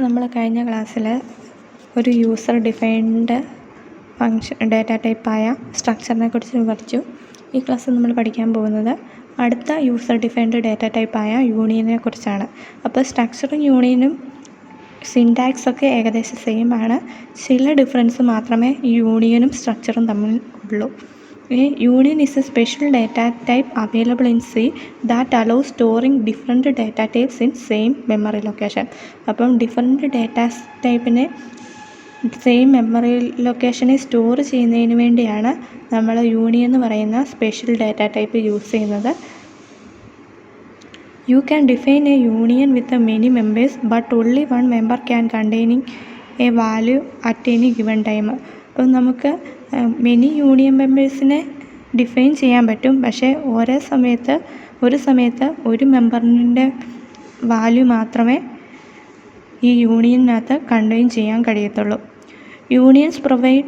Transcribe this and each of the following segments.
നമ്മൾ കഴിഞ്ഞ ക്ലാസ്സിൽ ഒരു യൂസർ ഡിഫൈൻഡ് ഡാറ്റ ടൈപ്പായ സ്ട്രക്ചറിനെ കുറിച്ച് വിവരിച്ചു. ഈ ക്ലാസ്സിൽ നമ്മൾ പഠിക്കാൻ പോകുന്നത് അടുത്ത യൂസർ ഡിഫൈൻഡ് ഡാറ്റ ടൈപ്പായ യൂണിയനെ കുറിച്ചാണ്. അപ്പോൾ സ്ട്രക്ചറും യൂണിയനും സിൻടാക്സ് ഒക്കെ ഏകദേശം സെയിം ആണ്. ചില ഡിഫറൻസ് മാത്രമേ യൂണിയനും സ്ട്രക്ചറും തമ്മിൽ ഉള്ളൂ. Union is a special data type available in C that allows storing different data types in same memory location. അപ്പം ഡിഫറെൻറ്റ് ഡാറ്റാ ടൈപ്പിനെ സെയിം മെമ്മറി ലൊക്കേഷനിൽ സ്റ്റോർ ചെയ്യുന്നതിന് വേണ്ടിയാണ് നമ്മൾ യൂണിയൻ എന്ന് പറയുന്ന സ്പെഷ്യൽ ഡാറ്റാ ടൈപ്പ് യൂസ് ചെയ്യുന്നത്. You can define a union with many members but only one member can containing a value at any given time. അപ്പം നമുക്ക് മെനി യൂണിയൻ മെമ്പേഴ്സിനെ ഡിഫൈൻ ചെയ്യാൻ പറ്റും, പക്ഷേ ഒരു സമയത്ത് ഒരു മെമ്പറിൻ്റെ വാല്യൂ മാത്രമേ ഈ യൂണിയനകത്ത് കണ്ടെയ്ൻ ചെയ്യാൻ കഴിയത്തുള്ളൂ. Unions provide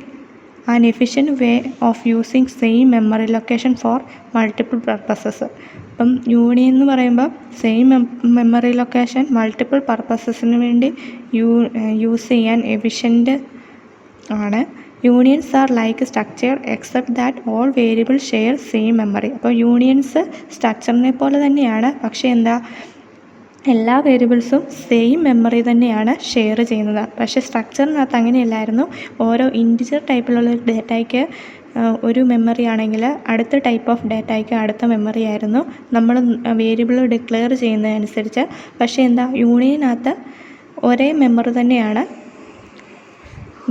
an efficient way of using same memory location for multiple purposes. അപ്പം യൂണിയൻ എന്ന് പറയുമ്പോൾ സെയിം മെമ്മറി ലൊക്കേഷൻ മൾട്ടിപ്പിൾ പർപ്പസസിന് വേണ്ടി യൂസ് ചെയ്യാൻ എഫിഷ്യൻ്റ് ആണ്. Unions are like structure except that all variable share same memory. അപ്പോൾ unions സ്ട്രക്ചറിനെ പോലെ തന്നെയാണ്, പക്ഷേ എല്ലാ വേരിയബിൾസും സെയിം മെമ്മറി തന്നെയാണ് ഷെയർ ചെയ്യുന്നത്. പക്ഷേ സ്ട്രക്ചറിനകത്ത് അങ്ങനെയല്ലായിരുന്നു. ഓരോ ഇൻറ്റിജർ ടൈപ്പിലുള്ള ഡാറ്റയ്ക്ക് ഒരു മെമ്മറി ആണെങ്കിൽ അടുത്ത ടൈപ്പ് ഓഫ് ഡാറ്റയ്ക്ക് അടുത്ത മെമ്മറി ആയിരുന്നു നമ്മൾ വേരിയബിൾ ഡിക്ലെയർ ചെയ്യുന്നതനുസരിച്ച്. പക്ഷേ യൂണിയനകത്ത് ഒരേ മെമ്മറി തന്നെയാണ്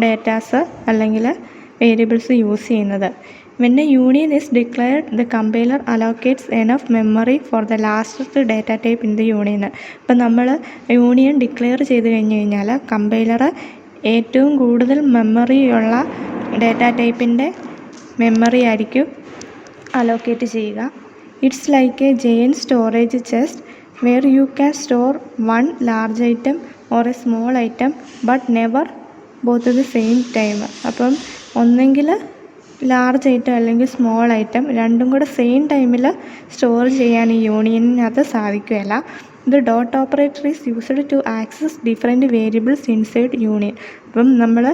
ഡാറ്റാസ് അല്ലെങ്കിൽ വേരിയബിൾസ് യൂസ് ചെയ്യുന്നത്. When a union is declared, the compiler allocates enough memory for the last data type in the union. ഇപ്പം നമ്മൾ യൂണിയൻ ഡിക്ലെയർ ചെയ്ത് കഴിഞ്ഞാൽ കമ്പൈലർ ഏറ്റവും കൂടുതൽ മെമ്മറിയുള്ള ഡാറ്റാ ടൈപ്പിൻ്റെ മെമ്മറി ആയിരിക്കും അലോക്കേറ്റ് ചെയ്യുക. It's like a giant storage chest where you can store one large item or a small item but never both at the same time. അപ്പം ഒന്നെങ്കിൽ ലാർജ് ഐറ്റം അല്ലെങ്കിൽ സ്മോൾ ഐറ്റം രണ്ടും കൂടെ same ടൈമിൽ store ചെയ്യാൻ ഈ യൂണിയനകത്ത് സാധിക്കുകയില്ല. The dot operator is used to access different variables inside union. അപ്പം നമ്മൾ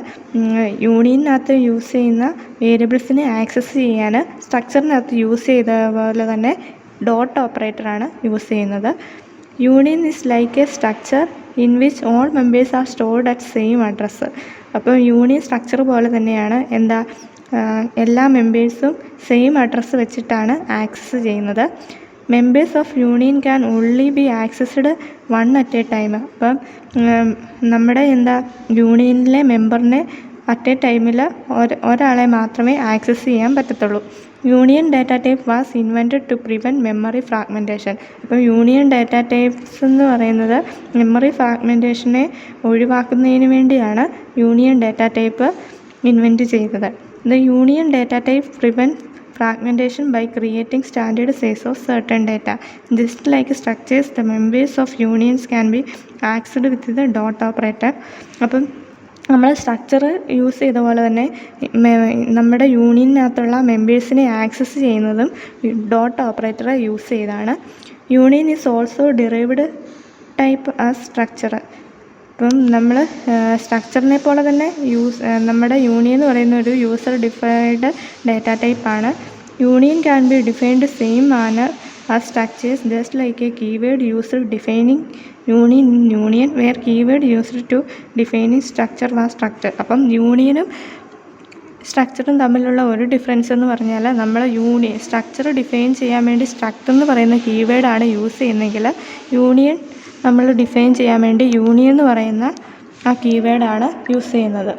യൂണിയനകത്ത് യൂസ് ചെയ്യുന്ന വേരിയബിൾസിനെ ആക്സസ് ചെയ്യാൻ സ്ട്രക്ചറിനകത്ത് യൂസ് ചെയ്ത പോലെ തന്നെ ഡോട്ട് ഓപ്പറേറ്ററാണ് യൂസ് ചെയ്യുന്നത്. Union is like A structure in which all members are stored at same address. അപ്പോൾ യൂണിയൻ സ്ട്രക്ചർ പോലെ തന്നെയാണ് എല്ലാ മെമ്പേഴ്സും സെയിം അഡ്രസ്സ് വെച്ചിട്ടാണ് ആക്സസ് ചെയ്യുന്നത്. Members of union can only B accessed one at A time. അപ്പം നമ്മുടെ യൂണിയനിലെ മെമ്പറിനെ at A ടൈമിൽ ഒരാളെ മാത്രമേ ആക്സസ് ചെയ്യാൻ പറ്റത്തുള്ളൂ. Union data type was invented to prevent memory fragmentation. അപ്പം യൂണിയൻ ഡാറ്റ ടൈപ്സ് എന്ന് പറയുന്നത് മെമ്മറി ഫ്രാഗ്മെൻറ്റേഷനെ ഒഴിവാക്കുന്നതിന് വേണ്ടിയാണ് യൂണിയൻ ഡാറ്റ ടൈപ്പ് ഇൻവെൻറ്റ് ചെയ്തത്. The union data type prevent fragmentation by creating standard size of certain data. Just like structures, the members of unions can be accessed with the dot operator. അപ്പം നമ്മൾ structure use ചെയ്ത പോലെ തന്നെ നമ്മുടെ യൂണിയനകത്തുള്ള മെമ്പേഴ്സിനെ access ചെയ്യുന്നതും dot operator use ചെയ്താണ്. Union is also derived type as structure. അപ്പം നമ്മൾ സ്ട്രക്ചറിനെ പോലെ തന്നെ നമ്മുടെ യൂണിയൻ എന്ന് പറയുന്ന ഒരു യൂസർ ഡിഫൈൻഡ് ഡാറ്റ ടൈപ്പാണ്. Union can be defined same manner as structures just like a keyword user defining union where keyword used to defining structure was structure. അപ്പം യൂണിയനും സ്ട്രക്ചറും തമ്മിലുള്ള ഒരു ഡിഫറൻസ് എന്ന് പറഞ്ഞാൽ നമ്മൾ സ്ട്രക്ചർ ഡിഫൈൻ ചെയ്യാൻ വേണ്ടി സ്ട്രക്ചർ എന്ന് പറയുന്ന കീവേഡാണ് യൂസ് ചെയ്യുന്നതെങ്കിൽ യൂണിയൻ നമ്മൾ ഡിഫൈൻ ചെയ്യാൻ വേണ്ടി യൂണിയൻ എന്ന് പറയുന്ന ആ കീവേഡാണ് യൂസ് ചെയ്യുന്നത്.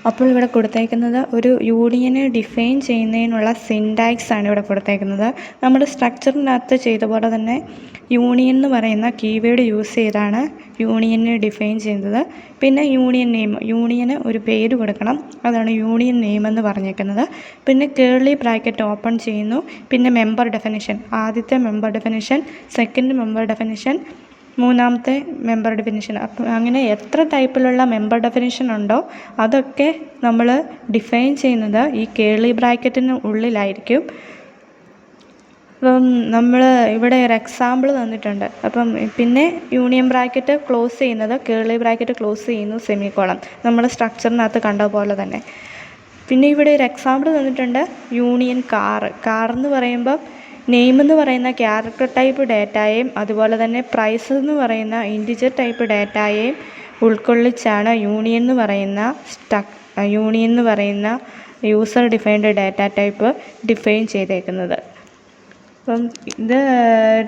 അപ്പോൾ ഇവിടെ കൊടുത്തേക്കുന്നത് ഒരു യൂണിയനെ ഡിഫൈൻ ചെയ്യുന്നതിനുള്ള സിൻടാക്സ് ആണ് ഇവിടെ കൊടുത്തേക്കുന്നത്. നമ്മൾ സ്ട്രക്ചറിനകത്ത് ചെയ്ത പോലെ തന്നെ യൂണിയൻ എന്ന് പറയുന്ന കീവേഡ് യൂസ് ചെയ്താണ് യൂണിയനെ ഡിഫൈൻ ചെയ്യുന്നത്. പിന്നെ യൂണിയൻ നെയിം, യൂണിയന് ഒരു പേര് കൊടുക്കണം, അതാണ് യൂണിയൻ നെയിം എന്ന് പറഞ്ഞേക്കുന്നത്. പിന്നെ കേർലി ബ്രാക്കറ്റ് ഓപ്പൺ ചെയ്യുന്നു. പിന്നെ മെമ്പർ ഡെഫിനിഷൻ, ആദ്യത്തെ member definition, second member definition, മൂന്നാമത്തെ മെമ്പർ ഡെഫിനിഷൻ. അപ്പം അങ്ങനെ എത്ര ടൈപ്പിലുള്ള മെമ്പർ ഡെഫിനിഷൻ ഉണ്ടോ അതൊക്കെ നമ്മൾ ഡിഫൈൻ ചെയ്യുന്നത് ഈ കേർലി ബ്രാക്കറ്റിന് ഉള്ളിലായിരിക്കും. അപ്പം നമ്മൾ ഇവിടെ ഒരു എക്സാമ്പിൾ തന്നിട്ടുണ്ട്. അപ്പം പിന്നെ യൂണിയൻ ബ്രാക്കറ്റ് ക്ലോസ് ചെയ്യുന്നത്, കേർലി ബ്രാക്കറ്റ് ക്ലോസ് ചെയ്യുന്നു, സെമിക്കോളം, നമ്മൾ സ്ട്രക്ചറിനകത്ത് കണ്ട പോലെ തന്നെ. പിന്നെ ഇവിടെ ഒരു എക്സാമ്പിൾ തന്നിട്ടുണ്ട്, യൂണിയൻ കാർ എന്ന് പറയുമ്പം നെയിം എന്ന് പറയുന്ന ക്യാരക്ടർ ടൈപ്പ് ഡേറ്റയെയും അതുപോലെ തന്നെ പ്രൈസ് എന്ന് പറയുന്ന ഇൻറ്റിജർ ടൈപ്പ് ഡേറ്റയെയും ഉൾക്കൊള്ളിച്ചാണ് യൂണിയൻ എന്ന് പറയുന്ന user defined data type define ചെയ്തേക്കുന്നത്. അപ്പം ഇത്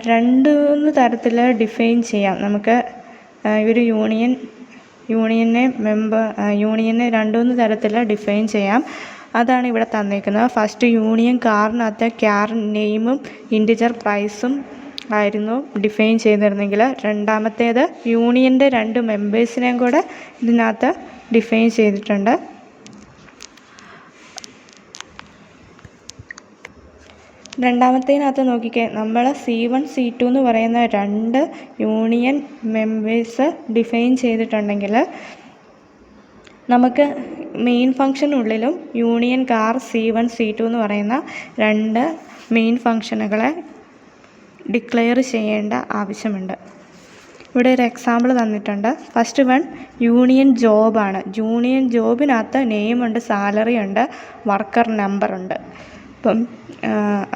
2 തരത്തിൽ ഡിഫൈൻ ചെയ്യാം നമുക്ക്. ഒരു യൂണിയനെ 2 തരത്തിൽ ഡിഫൈൻ ചെയ്യാം. അതാണ് ഇവിടെ തന്നേക്കുന്നത്. ഫസ്റ്റ് യൂണിയൻ കാറിനകത്ത് ക്യാർ നെയിമും ഇൻറ്റിജർ പ്രൈസും ആയിരുന്നു ഡിഫൈൻ ചെയ്തിരുന്നെങ്കിൽ, രണ്ടാമത്തേത് യൂണിയൻ്റെ 2 മെമ്പേഴ്സിനെയും കൂടെ ഇതിനകത്ത് ഡിഫൈൻ ചെയ്തിട്ടുണ്ട്. രണ്ടാമത്തേതിനകത്ത് നോക്കിക്കേ, നമ്മൾ C1 C2 എന്ന് പറയുന്ന 2 യൂണിയൻ മെമ്പേഴ്സ് ഡിഫൈൻ ചെയ്തിട്ടുണ്ടെങ്കിൽ നമുക്ക് main ഫംഗ്ഷനുള്ളിലും union car C1 C2 എന്ന് പറയുന്ന 2 മെയിൻ ഫംഗ്ഷനുകളെ ഡിക്ലെയർ ചെയ്യേണ്ട ആവശ്യമുണ്ട്. ഇവിടെ ഒരു എക്സാമ്പിൾ തന്നിട്ടുണ്ട്. ഫസ്റ്റ് വൺ യൂണിയൻ ജോബാണ്. യൂണിയൻ ജോബിനകത്ത് നെയിമുണ്ട്, സാലറി ഉണ്ട്, വർക്കർ നമ്പറുണ്ട്. അപ്പം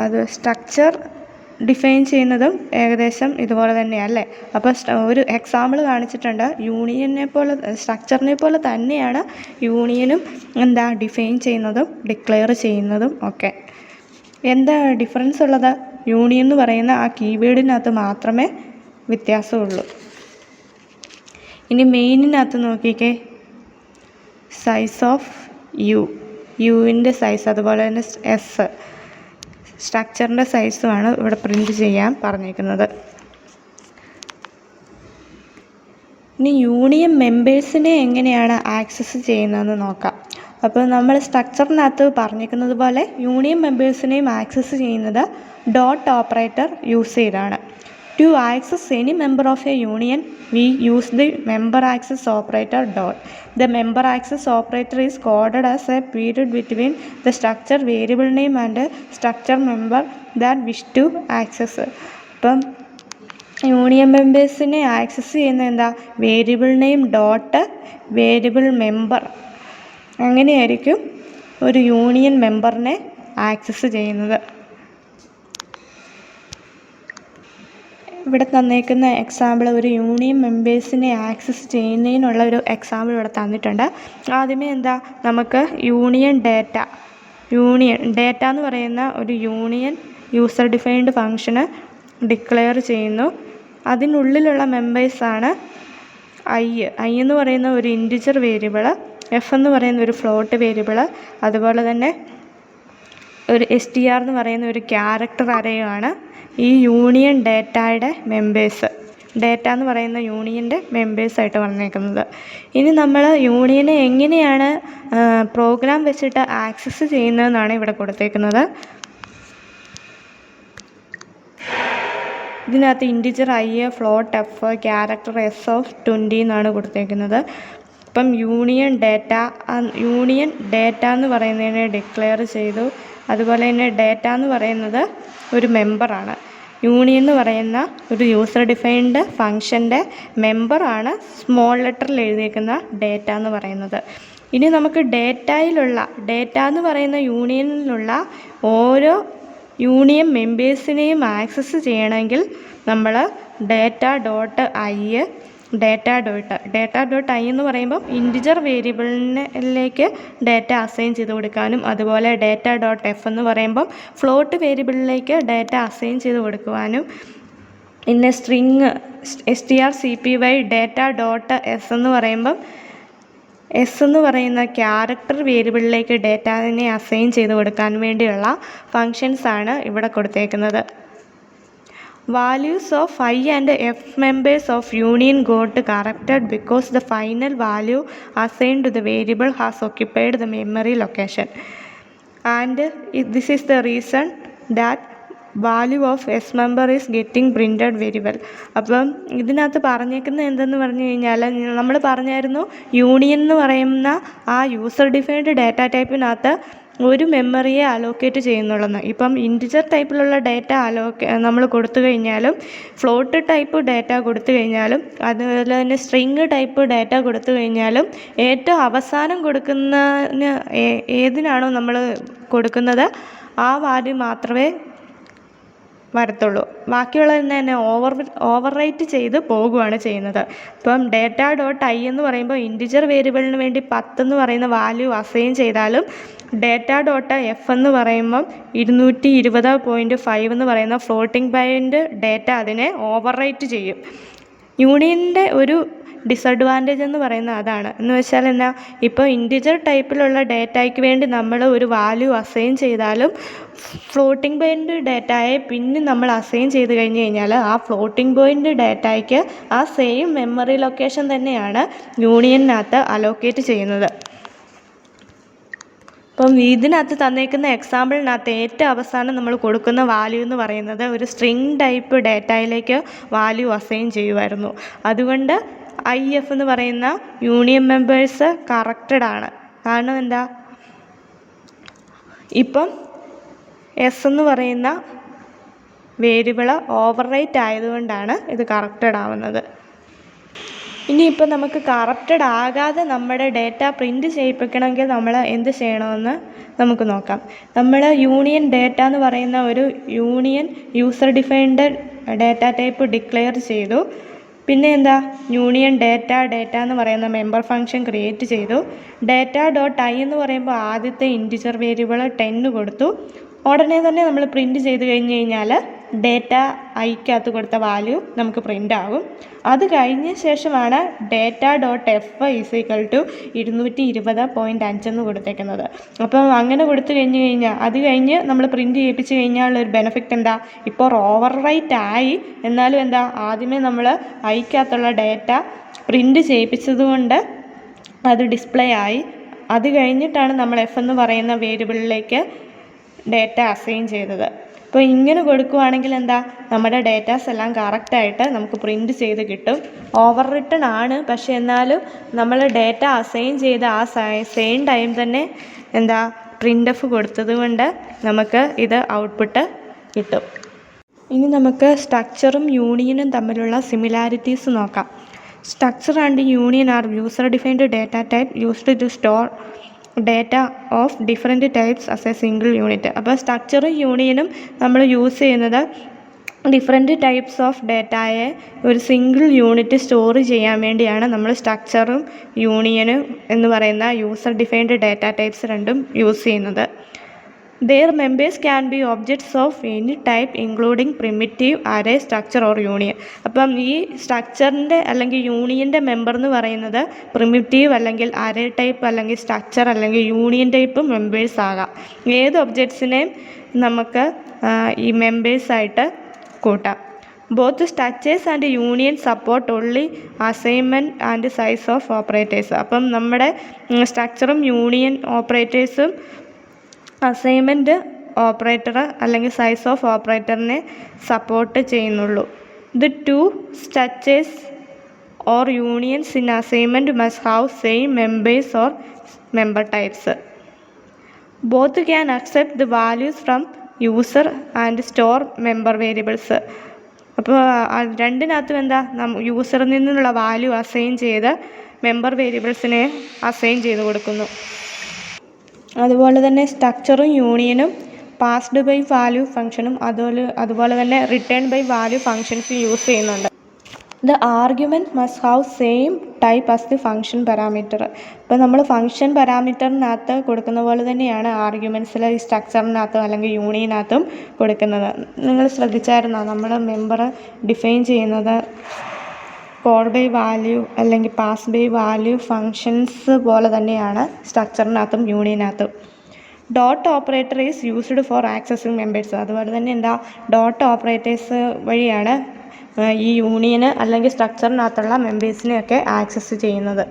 അത് സ്ട്രക്ചർ ഡിഫൈൻ ചെയ്യുന്നതും ഏകദേശം ഇതുപോലെ തന്നെയല്ലേ. അപ്പോൾ ഒരു എക്സാമ്പിൾ കാണിച്ചിട്ടുണ്ട്. സ്ട്രക്ചറിനെ പോലെ തന്നെയാണ് യൂണിയനും ഡിഫൈൻ ചെയ്യുന്നതും ഡിക്ലെയർ ചെയ്യുന്നതും ഒക്കെ. എന്താ ഡിഫറൻസ് ഉള്ളത്? യൂണിയൻ എന്ന് പറയുന്ന ആ കീവേഡിനകത്ത് മാത്രമേ വ്യത്യാസമുള്ളൂ. ഇനി മെയിനിനകത്ത് നോക്കിക്കേ, സൈസ് ഓഫ് യുവിൻ്റെ സൈസ്, അതുപോലെ തന്നെ എസ് സ്ട്രക്ചറിൻ്റെ സൈസുമാണ് ഇവിടെ പ്രിൻ്റ് ചെയ്യാൻ പറഞ്ഞിരിക്കുന്നത്. ഇനി യൂണിയൻ മെമ്പേഴ്സിനെ എങ്ങനെയാണ് ആക്സസ് ചെയ്യുന്നതെന്ന് നോക്കാം. അപ്പോൾ നമ്മൾ സ്ട്രക്ചറിനകത്ത് പറഞ്ഞിരിക്കുന്നത് പോലെ യൂണിയൻ മെമ്പേഴ്സിനെയും ആക്സസ് ചെയ്യുന്നത് ഡോട്ട് ഓപ്പറേറ്റർ യൂസ് ചെയ്താണ്. To access any member of a union, we use the member access operator dot. The member access operator is coded as a period between the structure variable name and structure member that wish to access. അപ്പം union മെമ്പേഴ്സിനെ access ചെയ്യുന്ന എന്താ? Variable name dot variable member. അങ്ങനെയായിരിക്കും ഒരു union മെമ്പറിനെ access ചെയ്യുന്നത്. ഇവിടെ തന്നേക്കുന്ന example ഒരു union മെമ്പേഴ്സിനെ access ചെയ്യുന്നതിനുള്ള ഒരു എക്സാമ്പിൾ ഇവിടെ തന്നിട്ടുണ്ട്. ആദ്യമേ നമുക്ക് യൂണിയൻ ഡേറ്റ എന്ന് പറയുന്ന ഒരു യൂണിയൻ യൂസർ ഡിഫൈൻഡ് ഫംഗ്ഷന് ഡിക്ലെയർ ചെയ്യുന്നു. അതിനുള്ളിലുള്ള മെമ്പേഴ്സാണ് ഐ എന്ന് പറയുന്ന ഒരു ഇൻറ്റിജർ വേരിയബിൾ, എഫ് എന്ന് പറയുന്ന ഒരു ഫ്ലോട്ട് വേരിയബിൾ, അതുപോലെ തന്നെ ഒരു str എന്ന് പറയുന്ന ഒരു ക്യാരക്ടർ അറേയാണ് ഈ യൂണിയൻ ഡേറ്റയുടെ മെമ്പേഴ്സ്. ഡേറ്റ എന്ന് പറയുന്ന യൂണിയൻ്റെ മെമ്പേഴ്സായിട്ട് വന്നേക്കുന്നത്. ഇനി നമ്മൾ യൂണിയനെ എങ്ങനെയാണ് പ്രോഗ്രാം വെച്ചിട്ട് ആക്സസ് ചെയ്യുന്നതെന്നാണ് ഇവിടെ കൊടുത്തേക്കുന്നത്. ഇതിനകത്ത് integer I, float F, character S of 20 എന്നാണ് കൊടുത്തേക്കുന്നത്. അപ്പം യൂണിയൻ ഡേറ്റ എന്ന് പറയുന്നതിനെ ഡിക്ലെയർ ചെയ്തു. അതുപോലെ തന്നെ ഡേറ്റ എന്ന് പറയുന്നത് ഒരു മെമ്പറാണ്. യൂണിയൻ എന്ന് പറയുന്ന ഒരു യൂസർ ഡിഫൈൻഡ് ഫംഗ്ഷൻ്റെ മെമ്പറാണ് സ്മോൾ ലെറ്ററിൽ എഴുതിയേക്കുന്ന ഡേറ്റ എന്ന് പറയുന്നത്. ഇനി നമുക്ക് ഡേറ്റ എന്ന് പറയുന്ന യൂണിയനിലുള്ള ഓരോ യൂണിയൻ മെമ്പേഴ്സിനെയും ആക്സസ് ചെയ്യണമെങ്കിൽ നമ്മൾ ഡേറ്റ ഡോട്ട് ഐ എന്ന് പറയുമ്പം ഇൻറ്റിജർ വേരിയബിളിലേക്ക് ഡേറ്റ അസൈൻ ചെയ്ത് കൊടുക്കാനും, അതുപോലെ ഡേറ്റ ഡോട്ട് എഫ് എന്ന് പറയുമ്പം ഫ്ലോട്ട് വേരിയബിളിലേക്ക് ഡേറ്റ അസൈൻ ചെയ്ത് കൊടുക്കുവാനും, പിന്നെ string strcpy data dot S എന്ന് പറയുമ്പം എസ് എന്ന് പറയുന്ന ക്യാരക്ടർ വേരിയബിളിലേക്ക് ഡേറ്റാനെ അസൈൻ ചെയ്ത് കൊടുക്കാൻ വേണ്ടിയുള്ള ഫങ്ഷൻസാണ് ഇവിടെ കൊടുത്തേക്കുന്നത്. Values of I and F members of union got corrupted because the final value assigned to the variable has occupied the memory location. And this is the reason that value of S member is getting printed very well. അപ്പം ഇതിനകത്ത് പറഞ്ഞേക്കുന്നത് എന്തെന്ന് പറഞ്ഞു കഴിഞ്ഞാൽ, നമ്മൾ പറഞ്ഞായിരുന്നു union എന്ന് പറയുന്ന ആ യൂസർ ഡിഫൈൻഡ് ഡാറ്റ ടൈപ്പിനകത്ത് ഒരു മെമ്മറിയെ അലോക്കേറ്റ് ചെയ്യുന്നുള്ളെന്ന്. ഇപ്പം ഇൻറ്റിജർ ടൈപ്പിലുള്ള ഡാറ്റ നമ്മൾ കൊടുത്തു കഴിഞ്ഞാലും ഫ്ലോട്ട് ടൈപ്പ് ഡാറ്റ കൊടുത്തു കഴിഞ്ഞാലും അതുപോലെ തന്നെ സ്ട്രിങ് ടൈപ്പ് ഡാറ്റ കൊടുത്തു കഴിഞ്ഞാലും ഏറ്റവും അവസാനം കൊടുക്കുന്നതിന് ഏതിനാണോ നമ്മൾ കൊടുക്കുന്നത് ആ വാല്യൂ മാത്രമേ വരത്തുള്ളൂ. ബാക്കിയുള്ളതിന് തന്നെ ഓവർ റൈറ്റ് ചെയ്ത് പോകുകയാണ് ചെയ്യുന്നത്. ഇപ്പം data.i എന്ന് പറയുമ്പോൾ ഇൻറ്റിജർ വേരിയബിളിന് വേണ്ടി 10 എന്ന് പറയുന്ന വാല്യൂ അസൈൻ ചെയ്താലും data.f എന്ന് പറയുമ്പം 220.5 എന്ന് പറയുന്ന ഫ്ലോട്ടിംഗ് പോയിൻ്റ് ഡാറ്റ അതിനെ ഓവർ റൈറ്റ് ചെയ്യും. യൂണിയൻ്റെ ഒരു ഡിസഡ്വാൻറ്റേജ് എന്ന് പറയുന്നത് അതാണ്. എന്ന് വെച്ചാൽ എന്നാ, ഇപ്പോൾ ഇൻറ്റിജർ ടൈപ്പിലുള്ള ഡാറ്റയ്ക്ക് വേണ്ടി നമ്മൾ ഒരു വാല്യൂ അസൈൻ ചെയ്താലും ഫ്ലോട്ടിംഗ് പോയിൻ്റ് ഡാറ്റയെ പിന്നെ നമ്മൾ അസൈൻ ചെയ്ത് കഴിഞ്ഞ് കഴിഞ്ഞാൽ ആ ഫ്ലോട്ടിംഗ് പോയിൻ്റ് ഡാറ്റയ്ക്ക് ആ സെയിം മെമ്മറി ലൊക്കേഷൻ തന്നെയാണ് യൂണിയനകത്ത് അലോക്കേറ്റ് ചെയ്യുന്നത്. അപ്പം ഇതിനകത്ത് തന്നേക്കുന്ന എക്സാമ്പിളിനകത്ത് ഏറ്റവും അവസാനം നമ്മൾ കൊടുക്കുന്ന വാല്യൂ എന്ന് പറയുന്നത് ഒരു സ്ട്രിങ് ടൈപ്പ് ഡാറ്റയിലേക്ക് വാല്യൂ അസൈൻ ചെയ്യുമായിരുന്നു. അതുകൊണ്ട് IF എന്ന് പറയുന്ന യൂണിയൻ മെമ്പേഴ്സ് കറക്റ്റഡ് ആണ്. കാരണം എന്താ, ഇപ്പം S എന്ന് പറയുന്ന വേരിയബിൾ ഓവർ റൈറ്റ് ആയതുകൊണ്ടാണ് ഇത് കറക്റ്റഡ് ആവുന്നത്. ഇനിയിപ്പോൾ നമുക്ക് കറക്റ്റഡ് ആകാതെ നമ്മുടെ ഡാറ്റ പ്രിൻറ്റ് ചെയ്യിപ്പിക്കണമെങ്കിൽ നമ്മൾ എന്ത് ചെയ്യണമെന്ന് നമുക്ക് നോക്കാം. നമ്മൾ യൂണിയൻ ഡാറ്റ എന്ന് പറയുന്ന ഒരു union user defined data type declare ചെയ്തു. പിന്നെ എന്താ, യൂണിയൻ ഡാറ്റ എന്ന് പറയുന്ന മെമ്പർ ഫംഗ്ഷൻ ക്രിയേറ്റ് ചെയ്തു. data.i എന്ന് പറയുമ്പോൾ ആദ്യത്തെ ഇൻറ്റിജർ വേരിയബിൾ 10 കൊടുത്തു. ഉടനെ തന്നെ നമ്മൾ പ്രിൻറ്റ് ചെയ്ത് കഴിഞ്ഞ് കഴിഞ്ഞാൽ ഡാറ്റ ഐക്കകത്ത് കൊടുത്ത വാല്യൂ നമുക്ക് പ്രിൻ്റ് ആകും. അത് കഴിഞ്ഞ ശേഷമാണ് data.f = 220.5 എന്ന് കൊടുത്തേക്കുന്നത്. അപ്പം അങ്ങനെ കൊടുത്തു കഴിഞ്ഞ് കഴിഞ്ഞാൽ അത് കഴിഞ്ഞ് നമ്മൾ പ്രിൻറ്റ് ചെയ്യിപ്പിച്ച് കഴിഞ്ഞാലുള്ളൊരു ബെനിഫിറ്റ് എന്താ, ഇപ്പോൾ ഓവർ റൈറ്റ് ആയി എന്നാലും എന്താ, ആദ്യമേ നമ്മൾ ഐക്കകത്തുള്ള ഡാറ്റ പ്രിൻറ്റ് ചെയ്യിപ്പിച്ചത് കൊണ്ട് അത് ഡിസ്പ്ലേ ആയി. അത് കഴിഞ്ഞിട്ടാണ് നമ്മൾ F എന്ന് പറയുന്ന വേരിയബിളിലേക്ക് ഡാറ്റ അസൈൻ ചെയ്തത്. അപ്പോൾ ഇങ്ങനെ കൊടുക്കുകയാണെങ്കിൽ എന്താ, നമ്മുടെ ഡേറ്റാസ് എല്ലാം കറക്റ്റായിട്ട് നമുക്ക് പ്രിൻറ്റ് ചെയ്ത് കിട്ടും. ഓവർ റിട്ടൺ ആണ്, പക്ഷേ എന്നാലും നമ്മൾ ഡാറ്റ അസൈൻ ചെയ്ത് ആ സെയിം ടൈം തന്നെ എന്താ printf കൊടുത്തത് കൊണ്ട് നമുക്ക് ഇത് ഔട്ട്പുട്ട് കിട്ടും. ഇനി നമുക്ക് സ്ട്രക്ചറും യൂണിയനും തമ്മിലുള്ള സിമിലാരിറ്റീസ് നോക്കാം. Structure and union are user defined data type used to store data of different types as a single unit. അപ്പോൾ സ്ട്രക്ചറും യൂണിയനും നമ്മൾ യൂസ് ചെയ്യുന്നത് ഡിഫറെൻറ്റ് ടൈപ്സ് ഓഫ് ഡാറ്റയെ ഒരു സിംഗിൾ യൂണിറ്റ് സ്റ്റോർ ചെയ്യാൻ വേണ്ടിയാണ് നമ്മൾ സ്ട്രക്ചറും യൂണിയനും എന്ന് പറയുന്ന യൂസർ ഡിഫൈൻഡ് ഡാറ്റ ടൈപ്സ് രണ്ടും യൂസ് ചെയ്യുന്നത്. Their members can be objects of any type including primitive, array, structure or union. അപ്പം ഈ സ്ട്രക്ചറിൻ്റെ അല്ലെങ്കിൽ യൂണിയൻ്റെ മെമ്പർ എന്ന് പറയുന്നത് പ്രിമിറ്റീവ് അല്ലെങ്കിൽ അറേ ടൈപ്പ് അല്ലെങ്കിൽ സ്ട്രക്ചർ അല്ലെങ്കിൽ യൂണിയൻ ടൈപ്പ് മെമ്പേഴ്സ് ആകാം. ഏത് ഒബ്ജക്ട്സിനെയും നമുക്ക് ഈ മെമ്പേഴ്സായിട്ട് കൂട്ടാം. Both structures and union support only assignment and size of operators. അപ്പം നമ്മുടെ സ്ട്രക്ചറും യൂണിയൻ ഓപ്പറേറ്റേഴ്സും അസൈൻമെൻറ്റ് ഓപ്പറേറ്റർ അല്ലെങ്കിൽ സൈസ് ഓഫ് ഓപ്പറേറ്ററിനെ സപ്പോർട്ട് ചെയ്യുന്നുള്ളൂ. The two structures or unions in assignment must have same members or member types. Both can accept the values from user and store member variables. അപ്പോൾ രണ്ടിനകത്തും എന്താ, യൂസറിൽ നിന്നുള്ള value assign ചെയ്ത് member വേരിയബിൾസിനെ assign ചെയ്ത് കൊടുക്കുന്നു. അതുപോലെ തന്നെ സ്ട്രക്ചറും യൂണിയനും പാസ്ഡ് ബൈ വാല്യൂ ഫംഗ്ഷനും അതുപോലെ തന്നെ റിട്ടേൺ ബൈ വാല്യൂ ഫംഗ്ഷൻസും യൂസ് ചെയ്യുന്നുണ്ട്. The argument must have same type as the function parameter. ഇപ്പോൾ നമ്മൾ ഫംഗ്ഷൻ പാരാമീറ്ററിനകത്ത് കൊടുക്കുന്ന പോലെ തന്നെയാണ് ആർഗ്യുമെൻറ്റ്സിൽ ഈ സ്ട്രക്ചറിനകത്തും അല്ലെങ്കിൽ യൂണിയനകത്തും കൊടുക്കുന്നത്. നിങ്ങൾ ശ്രദ്ധിച്ചായിരുന്നോ, നമ്മൾ മെമ്പർ ഡിഫൈൻ ചെയ്യുന്നത് കോൾ ബൈ വാല്യൂ അല്ലെങ്കിൽ പാസ് ബൈ വാല്യൂ ഫങ്ഷൻസ് പോലെ തന്നെയാണ് സ്ട്രക്ചറിനകത്തും യൂണിയനകത്തും. Dot operator is used for accessing members. അതുപോലെ തന്നെ എന്താ, ഡോട്ട് ഓപ്പറേറ്റേഴ്സ് വഴിയാണ് ഈ യൂണിയന് അല്ലെങ്കിൽ സ്ട്രക്ചറിനകത്തുള്ള മെമ്പേഴ്സിനെയൊക്കെ ആക്സസ് ചെയ്യുന്നത്.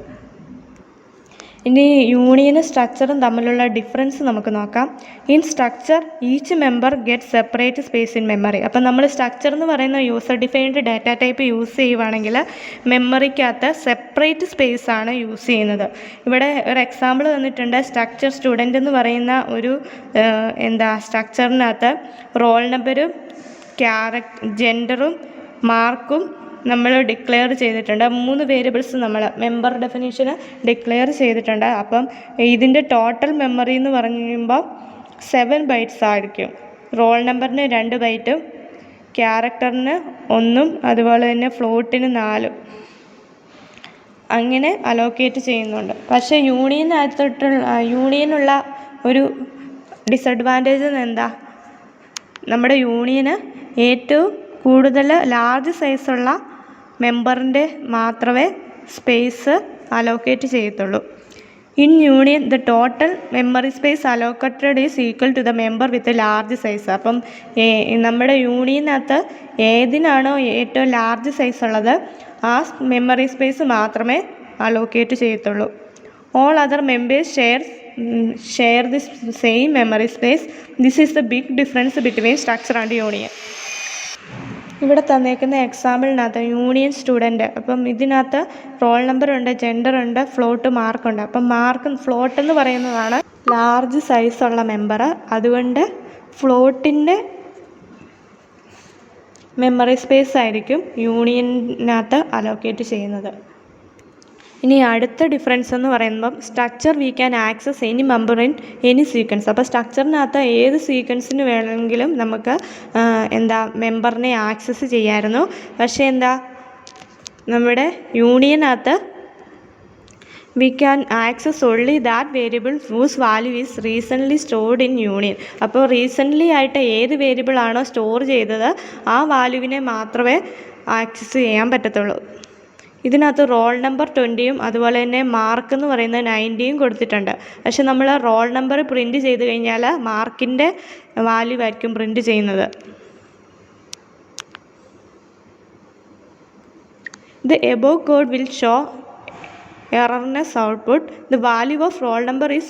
ഇനി യൂണിയനും സ്ട്രക്ചറും തമ്മിലുള്ള ഡിഫറൻസ് നമുക്ക് നോക്കാം. In structure each member get separate space in memory. അപ്പം നമ്മൾ സ്ട്രക്ചർ എന്ന് പറയുന്ന user defined data type use ചെയ്യുവാണെങ്കിൽ മെമ്മറിക്കകത്ത് സെപ്പറേറ്റ് സ്പേസ് ആണ് യൂസ് ചെയ്യുന്നത്. ഇവിടെ ഒരു എക്സാമ്പിൾ തന്നിട്ടുണ്ട്. സ്ട്രക്ചർ സ്റ്റുഡൻ്റ് എന്ന് പറയുന്ന ഒരു സ്ട്രക്ചറിനകത്ത് റോൾ നമ്പരും ജെൻഡറും മാർക്കും നമ്മൾ ഡിക്ലെയർ ചെയ്തിട്ടുണ്ട്. 3 വേരിയബിൾസ് നമ്മൾ മെമ്പർ ഡെഫിനിഷന് ഡിക്ലെയർ ചെയ്തിട്ടുണ്ട്. അപ്പം ഇതിൻ്റെ ടോട്ടൽ മെമ്മറി എന്ന് പറയുമ്പോൾ 7 ബൈറ്റ്സ് ആയിരിക്കും. റോൾ നമ്പറിന് 2 ബൈറ്റും ക്യാരക്ടറിന് 1 അതുപോലെ തന്നെ ഫ്ലോട്ടിന് 4 അങ്ങനെ അലോക്കേറ്റ് ചെയ്യുന്നുണ്ട്. പക്ഷേ യൂണിയനുള്ള ഒരു ഡിസഡ്വാൻറ്റേജ് എന്താ? നമ്മുടെ യൂണിയന് ഏറ്റവും കൂടുതൽ ലാർജ് സൈസുള്ള മെമ്പറിൻ്റെ മാത്രമേ സ്പേസ് അലോക്കേറ്റ് ചെയ്യത്തുള്ളൂ. In union the total memory space allocated is equal to the member with large size. അപ്പം നമ്മുടെ യൂണിയനകത്ത് ഏതിനാണോ ഏറ്റവും ലാർജ് സൈസ് ഉള്ളത് ആ മെമ്മറി സ്പേസ് മാത്രമേ അലോക്കേറ്റ് ചെയ്യത്തുള്ളൂ. All other members share this same memory space. This is the big difference between structure and union. ഇവിടെ തന്നേക്കുന്ന എക്സാമ്പിളിനകത്ത് യൂണിയൻ സ്റ്റുഡൻറ്റ്, അപ്പം ഇതിനകത്ത് റോൾ നമ്പറുണ്ട്, ജെൻഡറുണ്ട്, ഫ്ലോട്ട്, മാർക്കുണ്ട്. അപ്പം ഫ്ലോട്ട് എന്ന് പറയുന്നതാണ് ലാർജ് സൈസുള്ള മെമ്പർ. അതുകൊണ്ട് ഫ്ലോട്ടിൻ്റെ മെമ്മറി സ്പേസ് ആയിരിക്കും യൂണിയനകത്ത് അലോക്കേറ്റ് ചെയ്യുന്നത്. ഇനി അടുത്ത ഡിഫറൻസ് എന്ന് പറയുമ്പം structure V can access any member in any sequence. അപ്പോൾ സ്ട്രക്ചറിനകത്ത് ഏത് സീക്വൻസിന് വേണമെങ്കിലും നമുക്ക് മെമ്പറിനെ ആക്സസ് ചെയ്യാമായിരുന്നു. പക്ഷേ നമ്മുടെ യൂണിയനകത്ത് we can access only that variable whose value is recently stored in union. അപ്പോൾ റീസെൻ്റ്ലി ആയിട്ട് ഏത് വേരിയബിളാണോ സ്റ്റോർ ചെയ്തത് ആ വാല്യൂവിനെ മാത്രമേ ആക്സസ് ചെയ്യാൻ പറ്റത്തുള്ളൂ. ഇതിനകത്ത് റോൾ നമ്പർ 20യും അതുപോലെ തന്നെ മാർക്ക് എന്ന് പറയുന്നത് 90യും കൊടുത്തിട്ടുണ്ട്. പക്ഷെ നമ്മൾ റോൾ നമ്പർ പ്രിൻറ്റ് ചെയ്ത് കഴിഞ്ഞാൽ മാർക്കിൻ്റെ വാല്യൂ ആയിരിക്കും പ്രിൻറ്റ് ചെയ്യുന്നത്. The above code will show erroneous output. The value of roll number is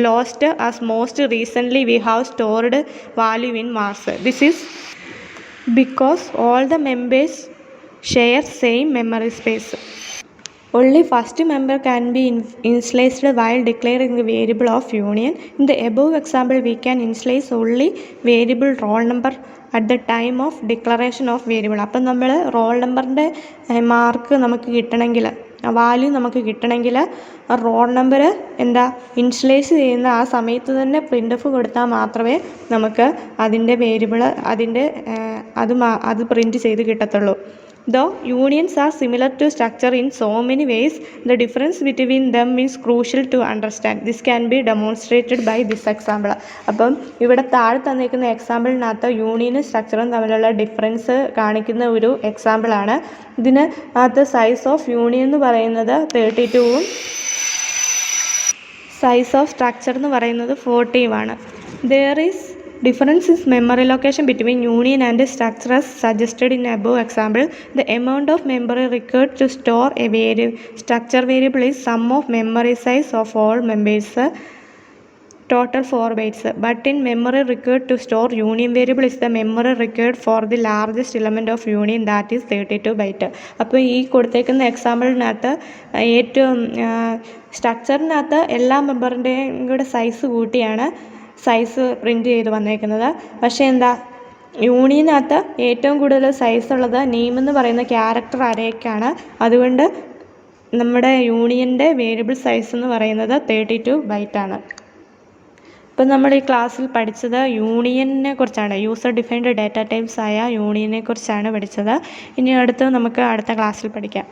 lost as most recently we have stored value in marks. This is because all the members share same memory space. Only first member can be initialized while declaring the variable of union. In the above example, we can initialize only variable roll number at the time of declaration of variable. അപ്പം നമ്മൾ role നമ്പറിൻ്റെ mark നമുക്ക് കിട്ടണമെങ്കിൽ, value നമുക്ക് കിട്ടണമെങ്കിൽ roll number initialise ചെയ്യുന്ന ആ സമയത്ത് തന്നെ പ്രിൻ്റ് എഫ് കൊടുത്താൽ മാത്രമേ നമുക്ക് അതിൻ്റെ വേരിയബിൾ അത് പ്രിൻറ്റ് ചെയ്ത് കിട്ടത്തുള്ളൂ. Though unions are similar to structure in so many ways, the difference between them is crucial to understand. This can be demonstrated by this example. അപ്പം ഇവിടെ താഴെ തന്നിരിക്കുന്ന എക്സാമ്പിളിനകത്ത് യൂണിയനും സ്ട്രക്ചറും തമ്മിലുള്ള ഡിഫറൻസ് കാണിക്കുന്ന ഒരു എക്സാമ്പിളാണ്. ഇതിനകത്ത് സൈസ് ഓഫ് യൂണിയൻ എന്ന് പറയുന്നത് 32ഉം സൈസ് ഓഫ് സ്ട്രക്ചർ എന്ന് പറയുന്നത് 40യുമാണ്. There is difference is memory location between union and structure as suggested in above example. The amount of memory required to store a structure variable is sum of memory size of all members, total 4 bytes. But in memory required to store union variable is the memory required for the largest element of union, that is 32 byte. അപ്പോൾ ഈ കൊടുത്തേക്കുന്ന എക്സാമ്പിളിനകത്ത് ഏറ്റവും സ്ട്രക്ചറിനകത്ത് എല്ലാ മെമ്പറിൻ്റെയും കൂടെ size കൂട്ടിയാണ് size print ചെയ്ത് വന്നേക്കുന്നത്. പക്ഷേ യൂണിയനകത്ത് ഏറ്റവും കൂടുതൽ സൈസ് ഉള്ളത് നെയിം എന്ന് പറയുന്ന ക്യാരക്ടർ അരേക്കാണ്. അതുകൊണ്ട് നമ്മുടെ യൂണിയൻ്റെ വേരിയബിൾ സൈസ് എന്ന് പറയുന്നത് 32 ബൈറ്റാണ്. ഇപ്പം നമ്മൾ ഈ ക്ലാസ്സിൽ പഠിച്ചത് യൂണിയനെ കുറിച്ചാണ്, യൂസർ ഡിഫൈൻഡ് ഡാറ്റ ടൈപ്സ് ആയ യൂണിയനെ കുറിച്ചാണ് പഠിച്ചത്. ഇനി നമുക്ക് അടുത്ത ക്ലാസ്സിൽ പഠിക്കാം.